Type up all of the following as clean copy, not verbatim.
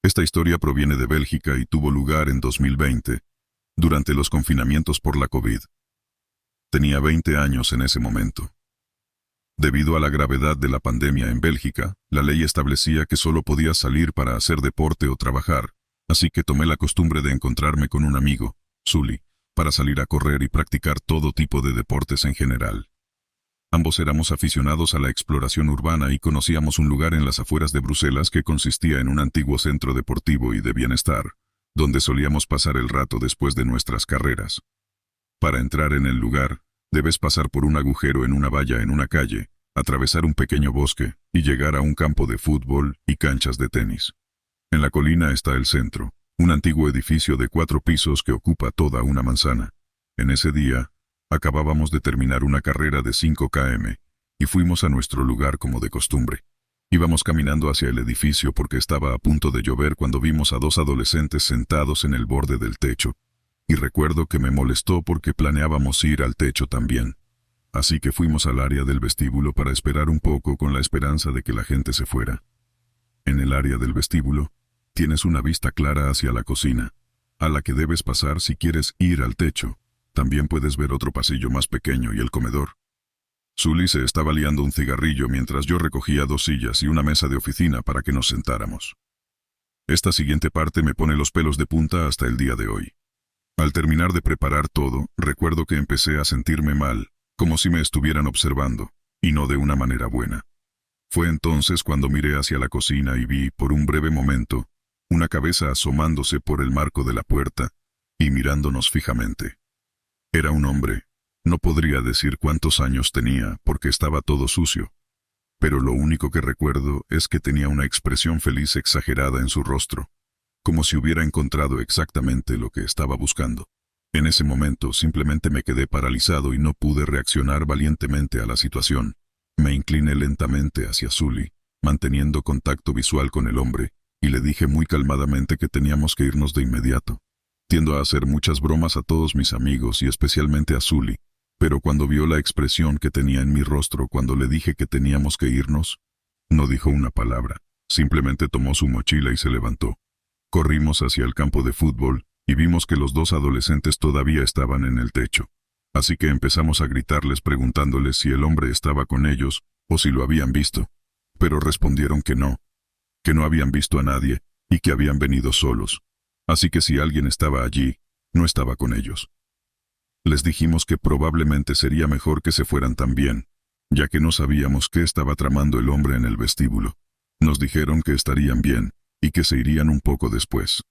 Esta historia proviene de Bélgica y tuvo lugar en 2020, durante los confinamientos por la COVID. Tenía 20 años en ese momento. Debido a la gravedad de la pandemia en Bélgica, la ley establecía que solo podía salir para hacer deporte o trabajar, así que tomé la costumbre de encontrarme con un amigo, Sully, para salir a correr y practicar todo tipo de deportes en general. Ambos éramos aficionados a la exploración urbana y conocíamos un lugar en las afueras de Bruselas que consistía en un antiguo centro deportivo y de bienestar, donde solíamos pasar el rato después de nuestras carreras. Para entrar en el lugar, debes pasar por un agujero en una valla en una calle, atravesar un pequeño bosque y llegar a un campo de fútbol y canchas de tenis. En la colina está el centro, un antiguo edificio de 4 pisos que ocupa toda una manzana. En ese día, acabábamos de terminar una carrera de 5 km, y fuimos a nuestro lugar como de costumbre. Íbamos caminando hacia el edificio porque estaba a punto de llover cuando vimos a 2 adolescentes sentados en el borde del techo, y recuerdo que me molestó porque planeábamos ir al techo también. Así que fuimos al área del vestíbulo para esperar un poco con la esperanza de que la gente se fuera. En el área del vestíbulo, tienes una vista clara hacia la cocina, a la que debes pasar si quieres ir al techo. También puedes ver otro pasillo más pequeño y el comedor. Sully se estaba liando un cigarrillo mientras yo recogía 2 sillas y una mesa de oficina para que nos sentáramos. Esta siguiente parte me pone los pelos de punta hasta el día de hoy. Al terminar de preparar todo, recuerdo que empecé a sentirme mal, como si me estuvieran observando, y no de una manera buena. Fue entonces cuando miré hacia la cocina y vi, por un breve momento, una cabeza asomándose por el marco de la puerta y mirándonos fijamente. Era un hombre. No podría decir cuántos años tenía porque estaba todo sucio, pero lo único que recuerdo es que tenía una expresión feliz exagerada en su rostro, como si hubiera encontrado exactamente lo que estaba buscando. En ese momento simplemente me quedé paralizado y no pude reaccionar valientemente a la situación. Me incliné lentamente hacia Sully, manteniendo contacto visual con el hombre, y le dije muy calmadamente que teníamos que irnos de inmediato. Tiendo a hacer muchas bromas a todos mis amigos y especialmente a Sully, pero cuando vio la expresión que tenía en mi rostro cuando le dije que teníamos que irnos, no dijo una palabra, simplemente tomó su mochila y se levantó. Corrimos hacia el campo de fútbol y vimos que los 2 adolescentes todavía estaban en el techo. Así que empezamos a gritarles preguntándoles si el hombre estaba con ellos o si lo habían visto, pero respondieron que no habían visto a nadie y que habían venido solos. Así que si alguien estaba allí, no estaba con ellos. Les dijimos que probablemente sería mejor que se fueran también, ya que no sabíamos qué estaba tramando el hombre en el vestíbulo. Nos dijeron que estarían bien y que se irían un poco después.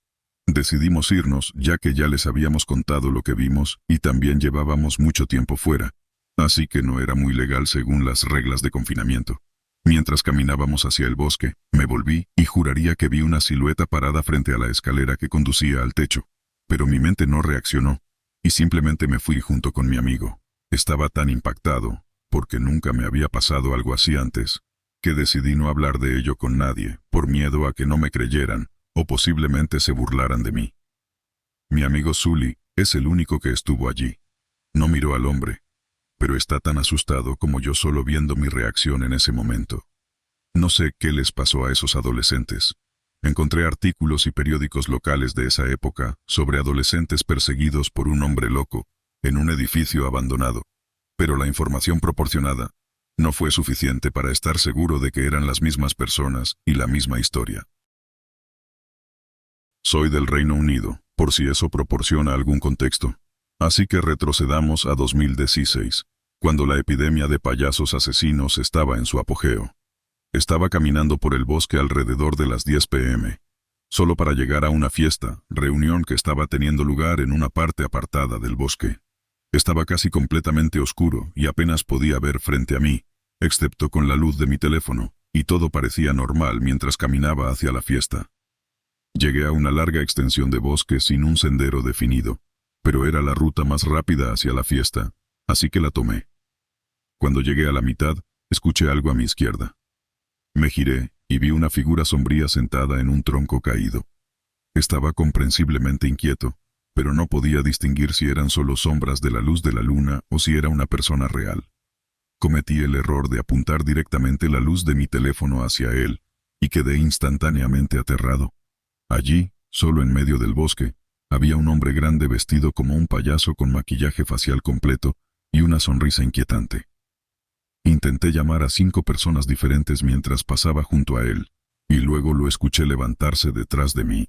Decidimos irnos ya que ya les habíamos contado lo que vimos y también llevábamos mucho tiempo fuera, así que no era muy legal según las reglas de confinamiento. Mientras caminábamos hacia el bosque, me volví y juraría que vi una silueta parada frente a la escalera que conducía al techo, pero mi mente no reaccionó, y simplemente me fui junto con mi amigo. Estaba tan impactado, porque nunca me había pasado algo así antes, que decidí no hablar de ello con nadie, por miedo a que no me creyeran, o posiblemente se burlaran de mí. Mi amigo Sully es el único que estuvo allí. No miró al hombre, pero está tan asustado como yo solo viendo mi reacción en ese momento. No sé qué les pasó a esos adolescentes. Encontré artículos y periódicos locales de esa época sobre adolescentes perseguidos por un hombre loco, en un edificio abandonado, pero la información proporcionada no fue suficiente para estar seguro de que eran las mismas personas y la misma historia. Soy del Reino Unido, por si eso proporciona algún contexto. Así que retrocedamos a 2016, cuando la epidemia de payasos asesinos estaba en su apogeo. Estaba caminando por el bosque alrededor de las 10 p.m., solo para llegar a una reunión que estaba teniendo lugar en una parte apartada del bosque. Estaba casi completamente oscuro y apenas podía ver frente a mí, excepto con la luz de mi teléfono, y todo parecía normal mientras caminaba hacia la fiesta. Llegué a una larga extensión de bosque sin un sendero definido, pero era la ruta más rápida hacia la fiesta, así que la tomé. Cuando llegué a la mitad, escuché algo a mi izquierda. Me giré y vi una figura sombría sentada en un tronco caído. Estaba comprensiblemente inquieto, pero no podía distinguir si eran solo sombras de la luz de la luna o si era una persona real. Cometí el error de apuntar directamente la luz de mi teléfono hacia él, y quedé instantáneamente aterrado. Allí, solo en medio del bosque, había un hombre grande vestido como un payaso con maquillaje facial completo y una sonrisa inquietante. Intenté llamar a 5 personas diferentes mientras pasaba junto a él, y luego lo escuché levantarse detrás de mí.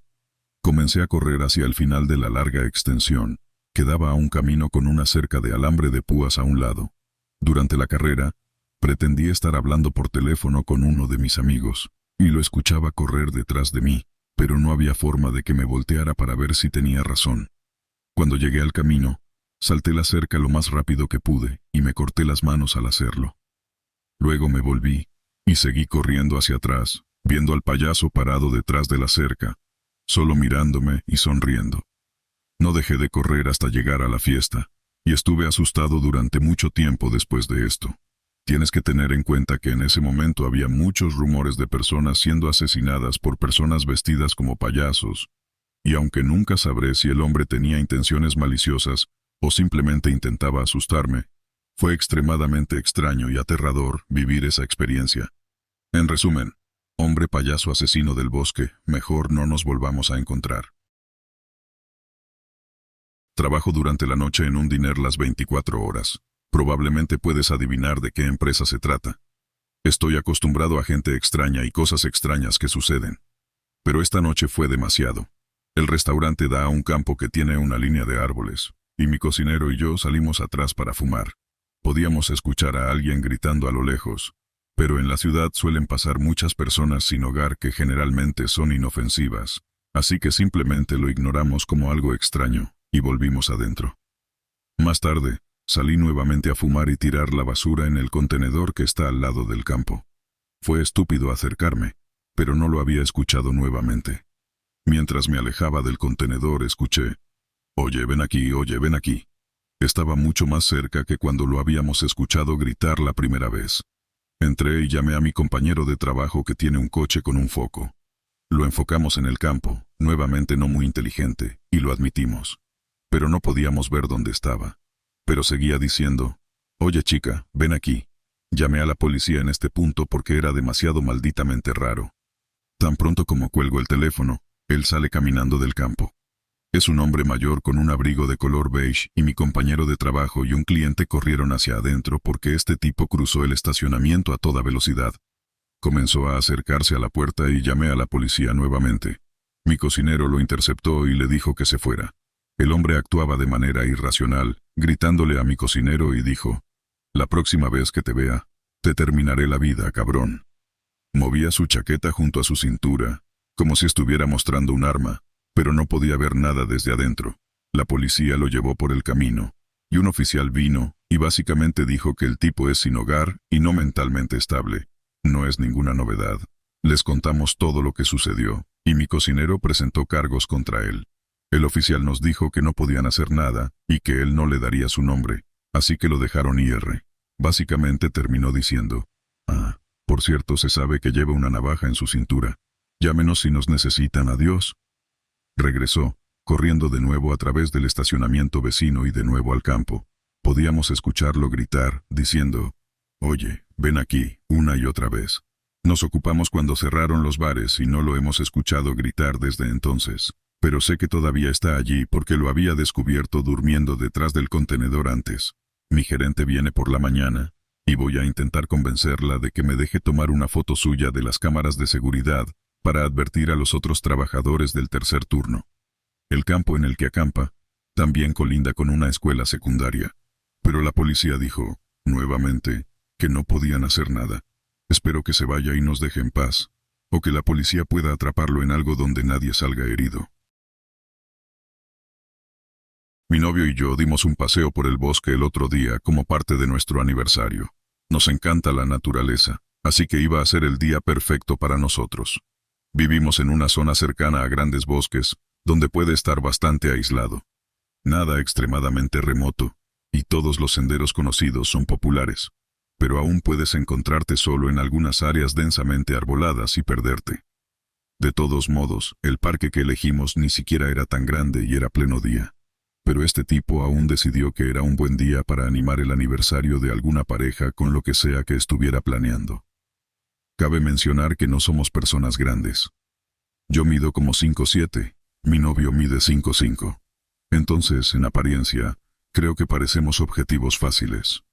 Comencé a correr hacia el final de la larga extensión, que daba a un camino con una cerca de alambre de púas a un lado. Durante la carrera, pretendí estar hablando por teléfono con uno de mis amigos, y lo escuchaba correr detrás de mí, pero no había forma de que me volteara para ver si tenía razón. Cuando llegué al camino, salté la cerca lo más rápido que pude y me corté las manos al hacerlo. Luego me volví y seguí corriendo hacia atrás, viendo al payaso parado detrás de la cerca, solo mirándome y sonriendo. No dejé de correr hasta llegar a la fiesta, y estuve asustado durante mucho tiempo después de esto. Tienes que tener en cuenta que en ese momento había muchos rumores de personas siendo asesinadas por personas vestidas como payasos, y aunque nunca sabré si el hombre tenía intenciones maliciosas o simplemente intentaba asustarme, fue extremadamente extraño y aterrador vivir esa experiencia. En resumen, hombre payaso asesino del bosque, mejor no nos volvamos a encontrar. Trabajo durante la noche en un diner las 24 horas. Probablemente puedes adivinar de qué empresa se trata. Estoy acostumbrado a gente extraña y cosas extrañas que suceden. Pero esta noche fue demasiado. El restaurante da a un campo que tiene una línea de árboles, y mi cocinero y yo salimos atrás para fumar. Podíamos escuchar a alguien gritando a lo lejos, pero en la ciudad suelen pasar muchas personas sin hogar que generalmente son inofensivas, así que simplemente lo ignoramos como algo extraño, y volvimos adentro. Más tarde, salí nuevamente a fumar y tirar la basura en el contenedor que está al lado del campo. Fue estúpido acercarme, pero no lo había escuchado nuevamente. Mientras me alejaba del contenedor escuché, «Oye, ven aquí, oye, ven aquí». Estaba mucho más cerca que cuando lo habíamos escuchado gritar la primera vez. Entré y llamé a mi compañero de trabajo que tiene un coche con un foco. Lo enfocamos en el campo, nuevamente no muy inteligente, y lo admitimos. Pero no podíamos ver dónde estaba. Pero seguía diciendo, «Oye chica, ven aquí». Llamé a la policía en este punto porque era demasiado malditamente raro. Tan pronto como cuelgo el teléfono, él sale caminando del campo. Es un hombre mayor con un abrigo de color beige y mi compañero de trabajo y un cliente corrieron hacia adentro porque este tipo cruzó el estacionamiento a toda velocidad. Comenzó a acercarse a la puerta y llamé a la policía nuevamente. Mi cocinero lo interceptó y le dijo que se fuera. El hombre actuaba de manera irracional, gritándole a mi cocinero y dijo, «La próxima vez que te vea, te terminaré la vida, cabrón». Movía su chaqueta junto a su cintura, como si estuviera mostrando un arma, pero no podía ver nada desde adentro. La policía lo llevó por el camino, y un oficial vino y básicamente dijo que el tipo es sin hogar y no mentalmente estable. No es ninguna novedad. Les contamos todo lo que sucedió, y mi cocinero presentó cargos contra él. El oficial nos dijo que no podían hacer nada y que él no le daría su nombre, así que lo dejaron ir. Básicamente terminó diciendo, «Ah, por cierto, se sabe que lleva una navaja en su cintura. Llámenos si nos necesitan, adiós». Regresó, corriendo de nuevo a través del estacionamiento vecino y de nuevo al campo. Podíamos escucharlo gritar, diciendo, «Oye, ven aquí», una y otra vez. Nos ocupamos cuando cerraron los bares y no lo hemos escuchado gritar desde entonces. Pero sé que todavía está allí porque lo había descubierto durmiendo detrás del contenedor antes. Mi gerente viene por la mañana, y voy a intentar convencerla de que me deje tomar una foto suya de las cámaras de seguridad para advertir a los otros trabajadores del tercer turno. El campo en el que acampa también colinda con una escuela secundaria. Pero la policía dijo, nuevamente, que no podían hacer nada. Espero que se vaya y nos deje en paz, o que la policía pueda atraparlo en algo donde nadie salga herido. Mi novio y yo dimos un paseo por el bosque el otro día como parte de nuestro aniversario. Nos encanta la naturaleza, así que iba a ser el día perfecto para nosotros. Vivimos en una zona cercana a grandes bosques, donde puede estar bastante aislado. Nada extremadamente remoto, y todos los senderos conocidos son populares. Pero aún puedes encontrarte solo en algunas áreas densamente arboladas y perderte. De todos modos, el parque que elegimos ni siquiera era tan grande y era pleno día. Pero este tipo aún decidió que era un buen día para animar el aniversario de alguna pareja con lo que sea que estuviera planeando. Cabe mencionar que no somos personas grandes. Yo mido como 5'7", mi novio mide 5'5". Entonces, en apariencia, creo que parecemos objetivos fáciles.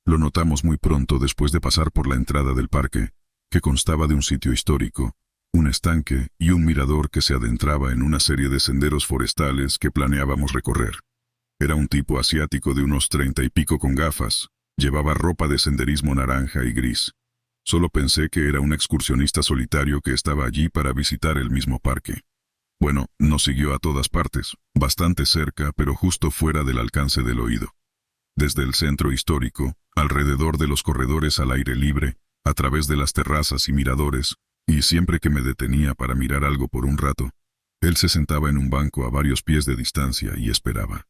Lo notamos muy pronto después de pasar por la entrada del parque, que constaba de un sitio histórico, un estanque y un mirador que se adentraba en una serie de senderos forestales que planeábamos recorrer. Era un tipo asiático de unos 30 y pico con gafas, llevaba ropa de senderismo naranja y gris. Solo pensé que era un excursionista solitario que estaba allí para visitar el mismo parque. Bueno, nos siguió a todas partes, bastante cerca, pero justo fuera del alcance del oído. Desde el centro histórico, alrededor de los corredores al aire libre, a través de las terrazas y miradores, y siempre que me detenía para mirar algo por un rato, él se sentaba en un banco a varios pies de distancia y esperaba.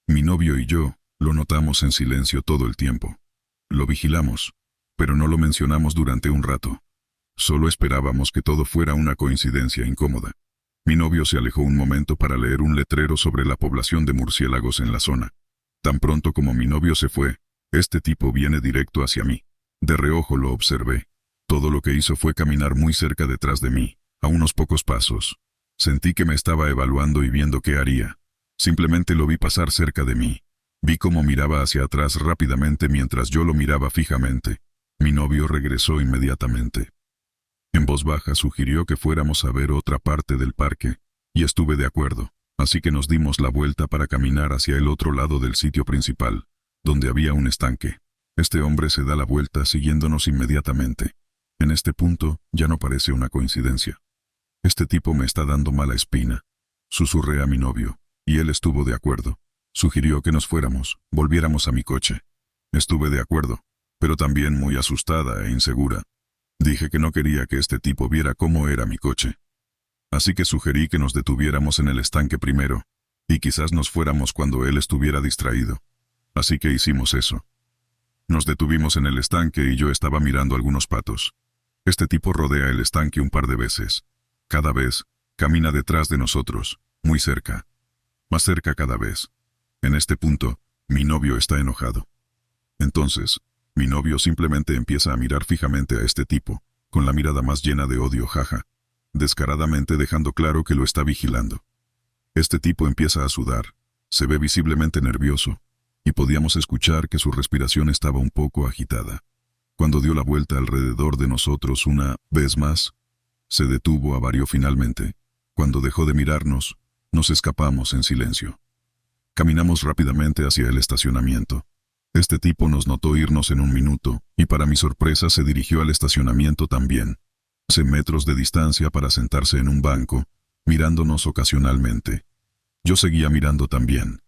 Mi novio y yo lo notamos en silencio todo el tiempo. Lo vigilamos, pero no lo mencionamos durante un rato. Solo esperábamos que todo fuera una coincidencia incómoda. Mi novio se alejó un momento para leer un letrero sobre la población de murciélagos en la zona. Tan pronto como mi novio se fue, este tipo viene directo hacia mí. De reojo lo observé. Todo lo que hizo fue caminar muy cerca detrás de mí, a unos pocos pasos. Sentí que me estaba evaluando y viendo qué haría. Simplemente lo vi pasar cerca de mí. Vi cómo miraba hacia atrás rápidamente mientras yo lo miraba fijamente. Mi novio regresó inmediatamente. En voz baja sugirió que fuéramos a ver otra parte del parque, y estuve de acuerdo, así que nos dimos la vuelta para caminar hacia el otro lado del sitio principal, donde había un estanque. Este hombre se da la vuelta siguiéndonos inmediatamente. En este punto ya no parece una coincidencia. Este tipo me está dando mala espina. Susurré a mi novio, y él estuvo de acuerdo. Sugirió que nos fuéramos, volviéramos a mi coche. Estuve de acuerdo, pero también muy asustada e insegura. Dije que no quería que este tipo viera cómo era mi coche. Así que sugerí que nos detuviéramos en el estanque primero, y quizás nos fuéramos cuando él estuviera distraído. Así que hicimos eso. Nos detuvimos en el estanque y yo estaba mirando algunos patos. Este tipo rodea el estanque un par de veces. Cada vez, camina detrás de nosotros, muy cerca. Más cerca cada vez. En este punto, mi novio está enojado. Entonces, mi novio simplemente empieza a mirar fijamente a este tipo, con la mirada más llena de odio, jaja, descaradamente dejando claro que lo está vigilando. Este tipo empieza a sudar, se ve visiblemente nervioso, y podíamos escuchar que su respiración estaba un poco agitada. Cuando dio la vuelta alrededor de nosotros una vez más, se detuvo a varios finalmente. Cuando dejó de mirarnos, nos escapamos en silencio. Caminamos rápidamente hacia el estacionamiento. Este tipo nos notó irnos en un minuto, y para mi sorpresa se dirigió al estacionamiento también. 100 metros de distancia para sentarse en un banco, mirándonos ocasionalmente. Yo seguía mirando también.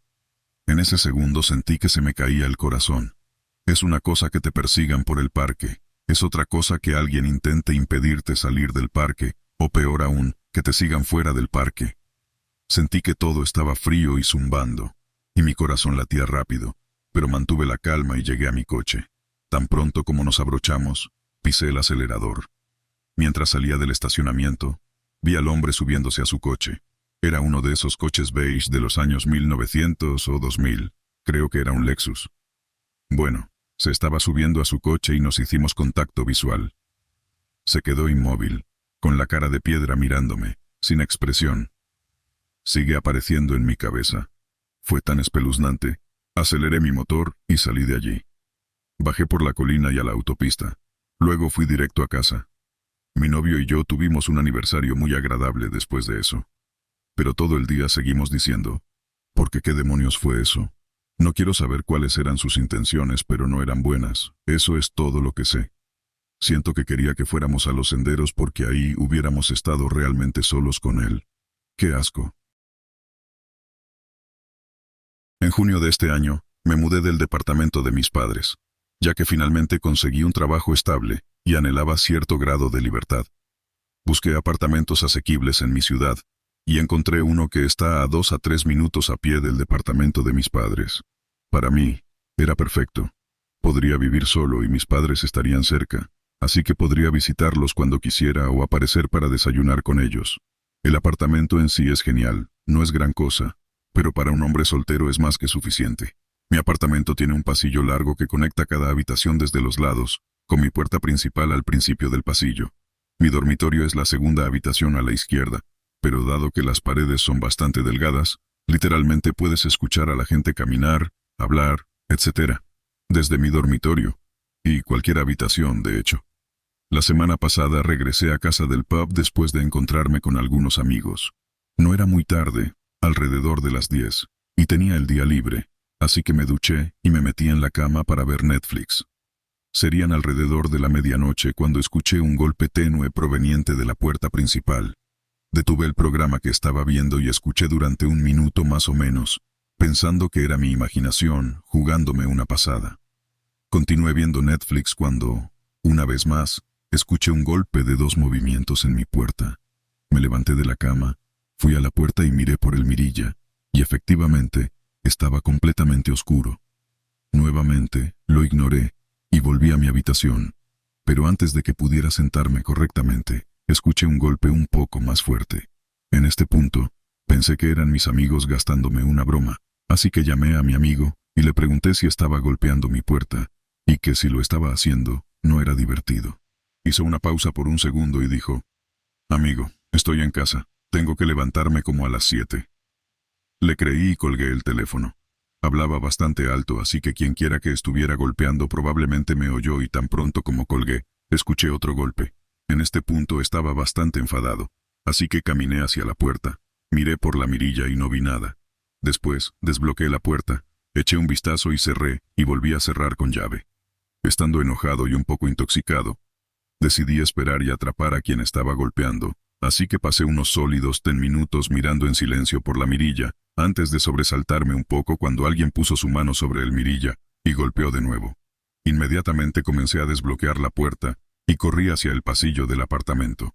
En ese segundo sentí que se me caía el corazón. Es una cosa que te persigan por el parque, es otra cosa que alguien intente impedirte salir del parque, o peor aún, que te sigan fuera del parque. Sentí que todo estaba frío y zumbando, y mi corazón latía rápido, pero mantuve la calma y llegué a mi coche. Tan pronto como nos abrochamos, pisé el acelerador. Mientras salía del estacionamiento, vi al hombre subiéndose a su coche. Era uno de esos coches beige de los años 1900 o 2000, creo que era un Lexus. Bueno, se estaba subiendo a su coche y nos hicimos contacto visual. Se quedó inmóvil, con la cara de piedra mirándome, sin expresión. Sigue apareciendo en mi cabeza. Fue tan espeluznante. Aceleré mi motor y salí de allí. Bajé por la colina y a la autopista. Luego fui directo a casa. Mi novio y yo tuvimos un aniversario muy agradable después de eso. Pero todo el día seguimos diciendo, ¿por qué demonios fue eso? No quiero saber cuáles eran sus intenciones, pero no eran buenas. Eso es todo lo que sé. Siento que quería que fuéramos a los senderos porque ahí hubiéramos estado realmente solos con él. ¡Qué asco! En junio de este año, me mudé del departamento de mis padres, ya que finalmente conseguí un trabajo estable y anhelaba cierto grado de libertad. Busqué apartamentos asequibles en mi ciudad, y encontré uno que está a 2 a 3 minutos a pie del departamento de mis padres. Para mí, era perfecto. Podría vivir solo y mis padres estarían cerca, así que podría visitarlos cuando quisiera o aparecer para desayunar con ellos. El apartamento en sí es genial, no es gran cosa, pero para un hombre soltero es más que suficiente. Mi apartamento tiene un pasillo largo que conecta cada habitación desde los lados, con mi puerta principal al principio del pasillo. Mi dormitorio es la segunda habitación a la izquierda, pero dado que las paredes son bastante delgadas, literalmente puedes escuchar a la gente caminar, hablar, etc. desde mi dormitorio, y cualquier habitación, de hecho. La semana pasada regresé a casa del pub después de encontrarme con algunos amigos. No era muy tarde, alrededor de las 10, y tenía el día libre, así que me duché y me metí en la cama para ver Netflix. Serían alrededor de la medianoche cuando escuché un golpe tenue proveniente de la puerta principal. Detuve el programa que estaba viendo y escuché durante un minuto más o menos, pensando que era mi imaginación jugándome una pasada. Continué viendo Netflix cuando, una vez más, escuché un golpe de 2 movimientos en mi puerta. Me levanté de la cama, fui a la puerta y miré por el mirilla, y efectivamente, estaba completamente oscuro. Nuevamente, lo ignoré, y volví a mi habitación, pero antes de que pudiera sentarme correctamente, escuché un golpe un poco más fuerte. En este punto, pensé que eran mis amigos gastándome una broma, así que llamé a mi amigo y le pregunté si estaba golpeando mi puerta, y que si lo estaba haciendo, no era divertido. Hizo una pausa por un segundo y dijo, «Amigo, estoy en casa, tengo que levantarme como a las 7». Le creí y colgué el teléfono. Hablaba bastante alto, así que quienquiera que estuviera golpeando probablemente me oyó, y tan pronto como colgué, escuché otro golpe. En este punto estaba bastante enfadado, así que caminé hacia la puerta, miré por la mirilla y no vi nada. Después, desbloqueé la puerta, eché un vistazo y cerré, y volví a cerrar con llave. Estando enojado y un poco intoxicado, decidí esperar y atrapar a quien estaba golpeando, así que pasé unos sólidos 10 minutos mirando en silencio por la mirilla, antes de sobresaltarme un poco cuando alguien puso su mano sobre el mirilla y golpeó de nuevo. Inmediatamente comencé a desbloquear la puerta y corrí hacia el pasillo del apartamento.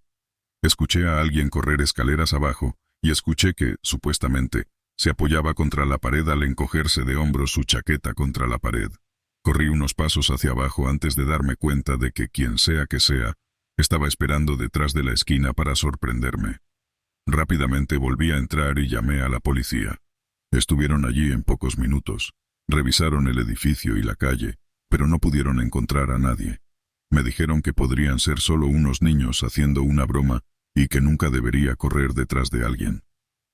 Escuché a alguien correr escaleras abajo y escuché que, supuestamente, se apoyaba contra la pared al encogerse de hombros su chaqueta contra la pared. Corrí unos pasos hacia abajo antes de darme cuenta de que quien sea que sea, estaba esperando detrás de la esquina para sorprenderme. Rápidamente volví a entrar y llamé a la policía. Estuvieron allí en pocos minutos. Revisaron el edificio y la calle, pero no pudieron encontrar a nadie. Me dijeron que podrían ser solo unos niños haciendo una broma y que nunca debería correr detrás de alguien.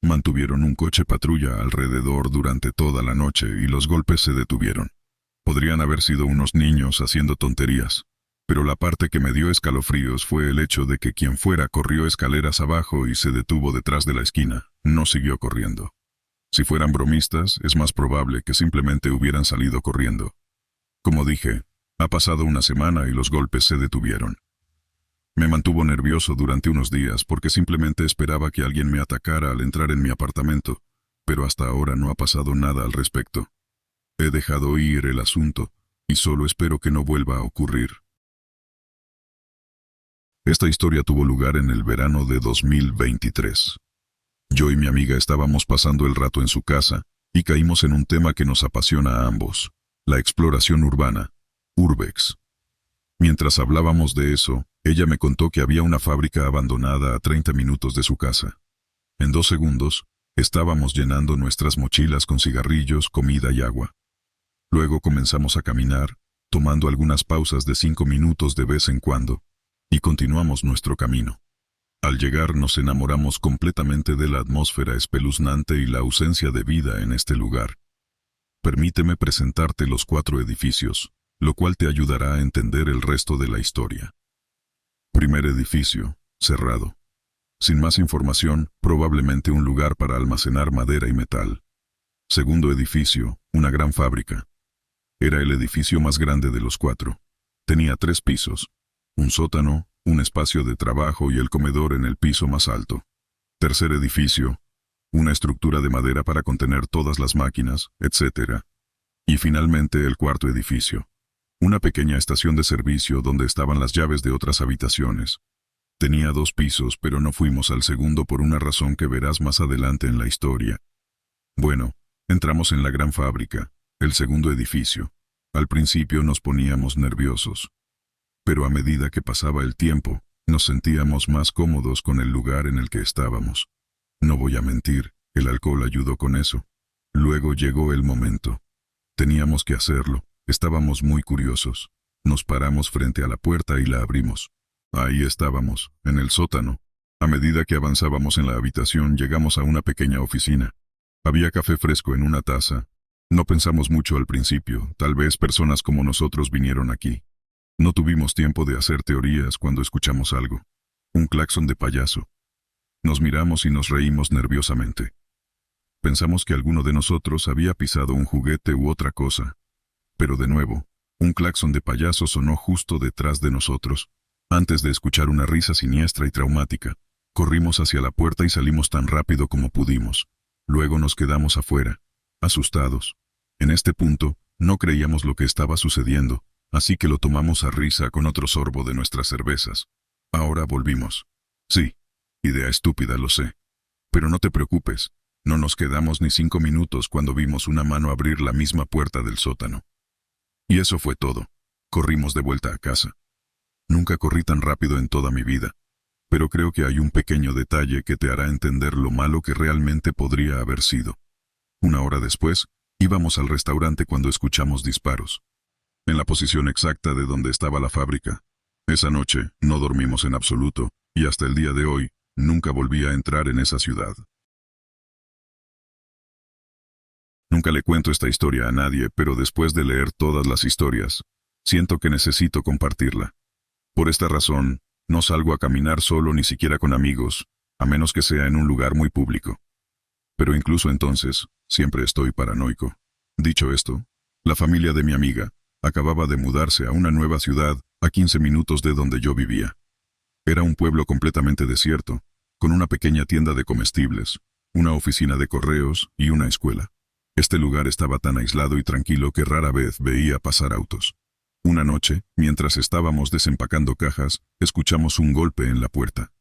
Mantuvieron un coche patrulla alrededor durante toda la noche y los golpes se detuvieron. Podrían haber sido unos niños haciendo tonterías, pero la parte que me dio escalofríos fue el hecho de que quien fuera corrió escaleras abajo y se detuvo detrás de la esquina, no siguió corriendo. Si fueran bromistas, es más probable que simplemente hubieran salido corriendo. Como dije, ha pasado una semana y los golpes se detuvieron. Me mantuvo nervioso durante unos días porque simplemente esperaba que alguien me atacara al entrar en mi apartamento, pero hasta ahora no ha pasado nada al respecto. He dejado ir el asunto y solo espero que no vuelva a ocurrir. Esta historia tuvo lugar en el verano de 2023. Yo y mi amiga estábamos pasando el rato en su casa y caímos en un tema que nos apasiona a ambos, la exploración urbana, Urbex. Mientras hablábamos de eso, ella me contó que había una fábrica abandonada a 30 minutos de su casa. En 2 segundos, estábamos llenando nuestras mochilas con cigarrillos, comida y agua. Luego comenzamos a caminar, tomando algunas pausas de 5 minutos de vez en cuando, y continuamos nuestro camino. Al llegar nos enamoramos completamente de la atmósfera espeluznante y la ausencia de vida en este lugar. Permíteme presentarte los 4 edificios, lo cual te ayudará a entender el resto de la historia. Primer edificio, cerrado. Sin más información, probablemente un lugar para almacenar madera y metal. Segundo edificio, una gran fábrica. Era el edificio más grande de los 4. Tenía 3 pisos, un sótano, un espacio de trabajo y el comedor en el piso más alto. Tercer edificio, una estructura de madera para contener todas las máquinas, etc. Y finalmente el cuarto edificio, una pequeña estación de servicio donde estaban las llaves de otras habitaciones. Tenía 2 pisos, pero no fuimos al segundo por una razón que verás más adelante en la historia. Bueno, entramos en la gran fábrica, el segundo edificio. Al principio nos poníamos nerviosos, pero a medida que pasaba el tiempo, nos sentíamos más cómodos con el lugar en el que estábamos. No voy a mentir, el alcohol ayudó con eso. Luego llegó el momento. Teníamos que hacerlo, estábamos muy curiosos. Nos paramos frente a la puerta y la abrimos. Ahí estábamos, en el sótano. A medida que avanzábamos en la habitación, llegamos a una pequeña oficina. Había café fresco en una taza. No pensamos mucho al principio, tal vez personas como nosotros vinieron aquí. No tuvimos tiempo de hacer teorías cuando escuchamos algo. Un claxon de payaso. Nos miramos y nos reímos nerviosamente. Pensamos que alguno de nosotros había pisado un juguete u otra cosa. Pero de nuevo, un claxon de payaso sonó justo detrás de nosotros. Antes de escuchar una risa siniestra y traumática, corrimos hacia la puerta y salimos tan rápido como pudimos. Luego nos quedamos afuera, asustados. En este punto, no creíamos lo que estaba sucediendo, así que lo tomamos a risa con otro sorbo de nuestras cervezas. Ahora volvimos. Sí, idea estúpida, lo sé. Pero no te preocupes, no nos quedamos ni 5 minutos cuando vimos una mano abrir la misma puerta del sótano. Y eso fue todo. Corrimos de vuelta a casa. Nunca corrí tan rápido en toda mi vida, pero creo que hay un pequeño detalle que te hará entender lo malo que realmente podría haber sido. Una hora después, íbamos al restaurante cuando escuchamos disparos. En la posición exacta de donde estaba la fábrica. Esa noche no dormimos en absoluto, y hasta el día de hoy, nunca volví a entrar en esa ciudad. Nunca le cuento esta historia a nadie, pero después de leer todas las historias, siento que necesito compartirla. Por esta razón, no salgo a caminar solo ni siquiera con amigos, a menos que sea en un lugar muy público. Pero incluso entonces, siempre estoy paranoico. Dicho esto, la familia de mi amiga acababa de mudarse a una nueva ciudad a 15 minutos de donde yo vivía. Era un pueblo completamente desierto, con una pequeña tienda de comestibles, una oficina de correos y una escuela. Este lugar estaba tan aislado y tranquilo que rara vez veía pasar autos. Una noche, mientras estábamos desempacando cajas, escuchamos un golpe en la puerta.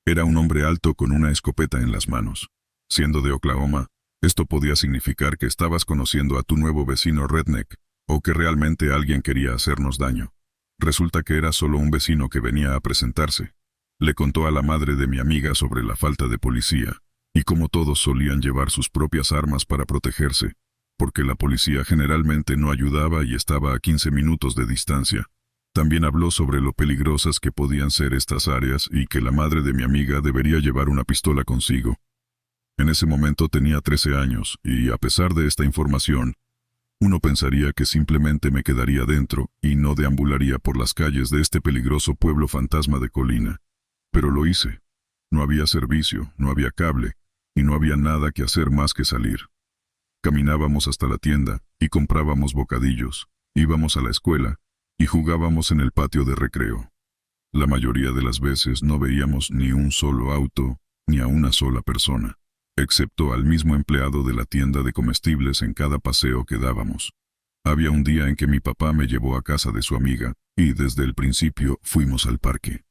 Era un hombre alto con una escopeta en las manos. Siendo de Oklahoma, esto podía significar que estabas conociendo a tu nuevo vecino redneck, o que realmente alguien quería hacernos daño. Resulta que era solo un vecino que venía a presentarse. Le contó a la madre de mi amiga sobre la falta de policía, y cómo todos solían llevar sus propias armas para protegerse, porque la policía generalmente no ayudaba y estaba a 15 minutos de distancia. También habló sobre lo peligrosas que podían ser estas áreas y que la madre de mi amiga debería llevar una pistola consigo. En ese momento tenía 13 años y, a pesar de esta información, uno pensaría que simplemente me quedaría dentro y no deambularía por las calles de este peligroso pueblo fantasma de colina. Pero lo hice. No había servicio, no había cable, y no había nada que hacer más que salir. Caminábamos hasta la tienda y comprábamos bocadillos, íbamos a la escuela y jugábamos en el patio de recreo. La mayoría de las veces no veíamos ni un solo auto ni a una sola persona, excepto al mismo empleado de la tienda de comestibles en cada paseo que dábamos. Había un día en que mi papá me llevó a casa de su amiga y desde el principio fuimos al parque.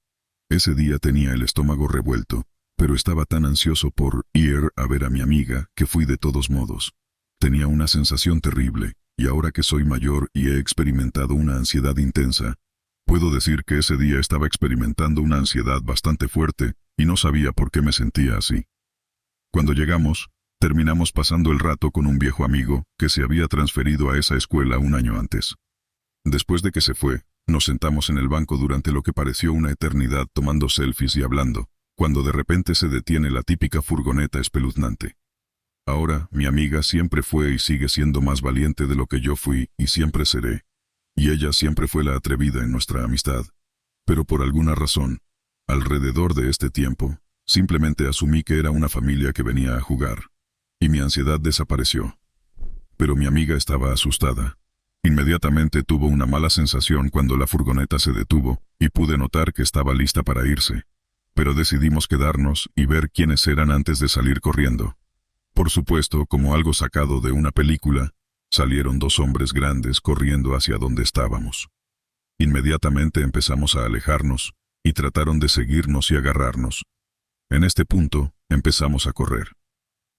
Ese día tenía el estómago revuelto, pero estaba tan ansioso por ir a ver a mi amiga que fui de todos modos. Tenía una sensación terrible, y ahora que soy mayor y he experimentado una ansiedad intensa, puedo decir que ese día estaba experimentando una ansiedad bastante fuerte y no sabía por qué me sentía así. Cuando llegamos, terminamos pasando el rato con un viejo amigo que se había transferido a esa escuela un año antes. Después de que se fue, nos sentamos en el banco durante lo que pareció una eternidad tomando selfies y hablando, cuando de repente se detiene la típica furgoneta espeluznante. Ahora, mi amiga siempre fue y sigue siendo más valiente de lo que yo fui y siempre seré. Y ella siempre fue la atrevida en nuestra amistad. Pero por alguna razón, alrededor de este tiempo, simplemente asumí que era una familia que venía a jugar. Y mi ansiedad desapareció. Pero mi amiga estaba asustada. Inmediatamente tuvo una mala sensación cuando la furgoneta se detuvo y pude notar que estaba lista para irse. Pero decidimos quedarnos y ver quiénes eran antes de salir corriendo. Por supuesto, como algo sacado de una película, salieron 2 hombres grandes corriendo hacia donde estábamos. Inmediatamente empezamos a alejarnos, y trataron de seguirnos y agarrarnos. En este punto, empezamos a correr.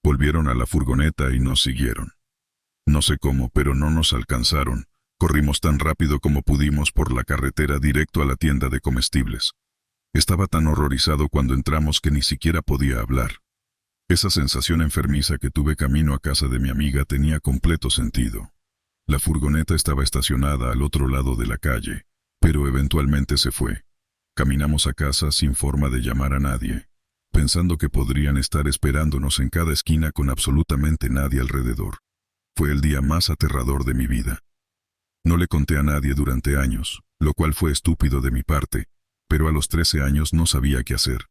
Volvieron a la furgoneta y nos siguieron. No sé cómo, pero no nos alcanzaron. Corrimos tan rápido como pudimos por la carretera directo a la tienda de comestibles. Estaba tan horrorizado cuando entramos que ni siquiera podía hablar. Esa sensación enfermiza que tuve camino a casa de mi amiga tenía completo sentido. La furgoneta estaba estacionada al otro lado de la calle, pero eventualmente se fue. Caminamos a casa sin forma de llamar a nadie, pensando que podrían estar esperándonos en cada esquina con absolutamente nadie alrededor. Fue el día más aterrador de mi vida. No le conté a nadie durante años, lo cual fue estúpido de mi parte, pero a los 13 años no sabía qué hacer.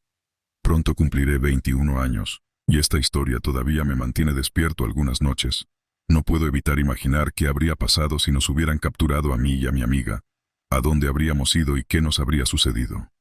Pronto cumpliré 21 años, y esta historia todavía me mantiene despierto algunas noches. No puedo evitar imaginar qué habría pasado si nos hubieran capturado a mí y a mi amiga, a dónde habríamos ido y qué nos habría sucedido.